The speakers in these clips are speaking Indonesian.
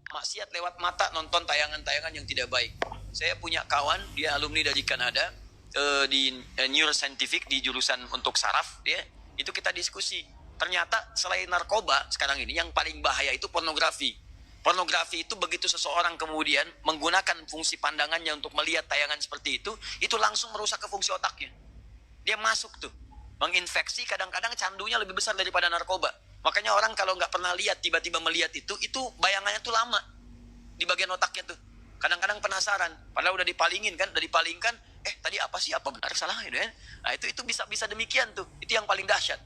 Maksiat lewat mata, nonton tayangan-tayangan yang tidak baik. Saya punya kawan, dia alumni dari Kanada, di neuroscientific, di jurusan untuk saraf, itu kita diskusi. Ternyata selain narkoba sekarang ini yang paling bahaya itu pornografi. Pornografi itu begitu seseorang kemudian menggunakan fungsi pandangannya untuk melihat tayangan seperti itu langsung merusak ke fungsi otaknya. Dia masuk tuh, menginfeksi, kadang-kadang candunya lebih besar daripada narkoba. Makanya orang kalau nggak pernah lihat, tiba-tiba melihat itu bayangannya tuh lama di bagian otaknya tuh. Kadang-kadang penasaran, padahal udah dipalingin kan, tadi apa sih, apa benar salah gitu kan? Nah itu bisa demikian tuh, itu yang paling dahsyat.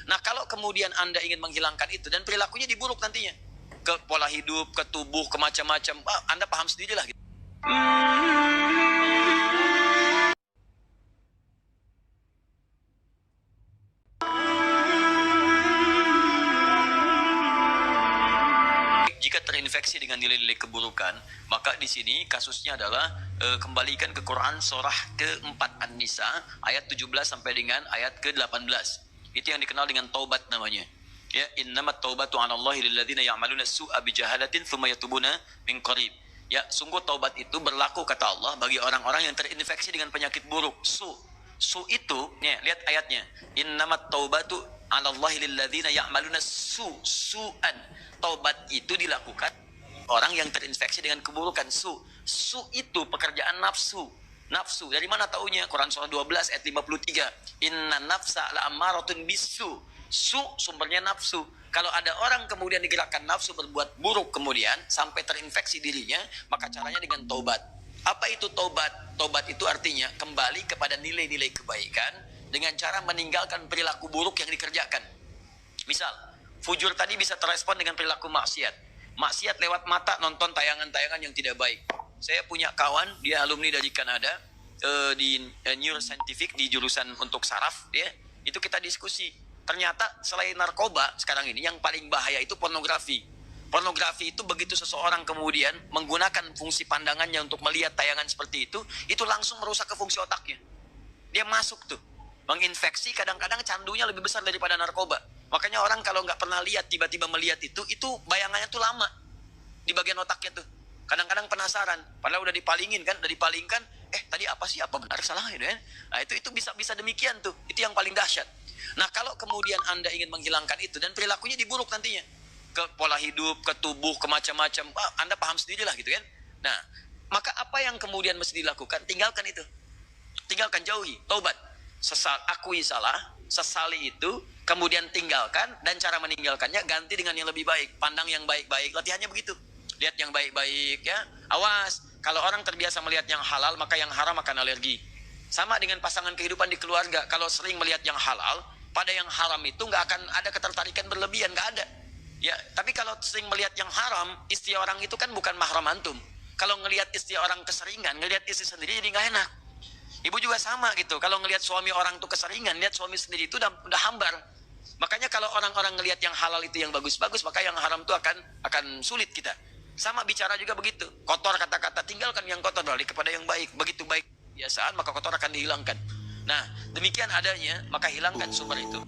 Nah kalau kemudian Anda ingin menghilangkan itu dan perilakunya diburuk nantinya, ke pola hidup, ke tubuh, ke macam-macam, Anda paham sendirilah gitu. Jika terinfeksi dengan nilai-nilai keburukan, maka di sini kasusnya adalah kembalikan ke Quran surah ke-4 An-Nisa ayat 17 sampai dengan ayat ke-18. Itu yang dikenal dengan taubat namanya. Ya, innamat taubatu 'alallahi lilladzina ya'maluna su'a bijahalatin tsumma yatubuna min qarib. Ya, sungguh taubat itu berlaku kata Allah bagi orang-orang yang terinfeksi dengan penyakit buruk. Su itu, lihat ayatnya. Innamat taubatu 'alallahi lilladzina ya'maluna su'an. Taubat itu dilakukan orang yang terinfeksi dengan keburukan. Su itu pekerjaan nafsu. Dari mana taunya? Quran surah 12 ayat 53. Inna nafsa la'ammaratun bisu. Sumbernya nafsu. Kalau ada orang kemudian digerakkan nafsu berbuat buruk kemudian sampai terinfeksi dirinya, maka caranya dengan taubat. Apa itu taubat? Taubat itu artinya kembali kepada nilai-nilai kebaikan dengan cara meninggalkan perilaku buruk yang dikerjakan. Misal, fujur tadi bisa terespon dengan perilaku maksiat. Maksiat lewat mata, nonton tayangan-tayangan yang tidak baik. Saya punya kawan, dia alumni dari Kanada, di neuroscientific, di jurusan untuk saraf, itu kita diskusi. Ternyata selain narkoba sekarang ini yang paling bahaya itu pornografi. Pornografi itu begitu seseorang kemudian menggunakan fungsi pandangannya untuk melihat tayangan seperti itu langsung merusak ke fungsi otaknya. Dia masuk tuh, menginfeksi, kadang-kadang candunya lebih besar daripada narkoba. Makanya orang kalau nggak pernah lihat, tiba-tiba melihat itu bayangannya tuh lama di bagian otaknya tuh. Kadang-kadang penasaran, padahal udah dipalingin kan, tadi apa sih, apa benar salah gitu kan? Nah itu bisa demikian tuh, itu yang paling dahsyat. Nah kalau kemudian Anda ingin menghilangkan itu dan perilakunya diburuk nantinya, ke pola hidup, ke tubuh, ke macam-macam, Anda paham sendirilah gitu kan? Nah maka apa yang kemudian mesti dilakukan? Tinggalkan itu, tinggalkan, jauhi, taubat, akui salah, sesali itu, kemudian tinggalkan, dan cara meninggalkannya ganti dengan yang lebih baik. Pandang yang baik-baik, latihannya begitu. Lihat yang baik-baik ya. Awas, kalau orang terbiasa melihat yang halal, maka yang haram akan alergi. Sama dengan pasangan kehidupan di keluarga, kalau sering melihat yang halal, pada yang haram itu nggak akan ada ketertarikan berlebihan, nggak ada. Ya, tapi kalau sering melihat yang haram, istri orang itu kan bukan mahram antum. Kalau ngelihat istri orang keseringan, ngelihat istri sendiri jadi nggak enak. Ibu juga sama gitu. Kalau ngelihat suami orang tuh keseringan, lihat suami sendiri itu udah hambar. Makanya kalau orang-orang ngelihat yang halal itu yang bagus-bagus, maka yang haram itu akan sulit kita. Sama bicara juga begitu. Kotor kata-kata, tinggalkan yang kotor, balik kepada yang baik. Begitu baik biasaan, maka kotor akan dihilangkan. Nah, demikian adanya, maka hilangkan sumber itu.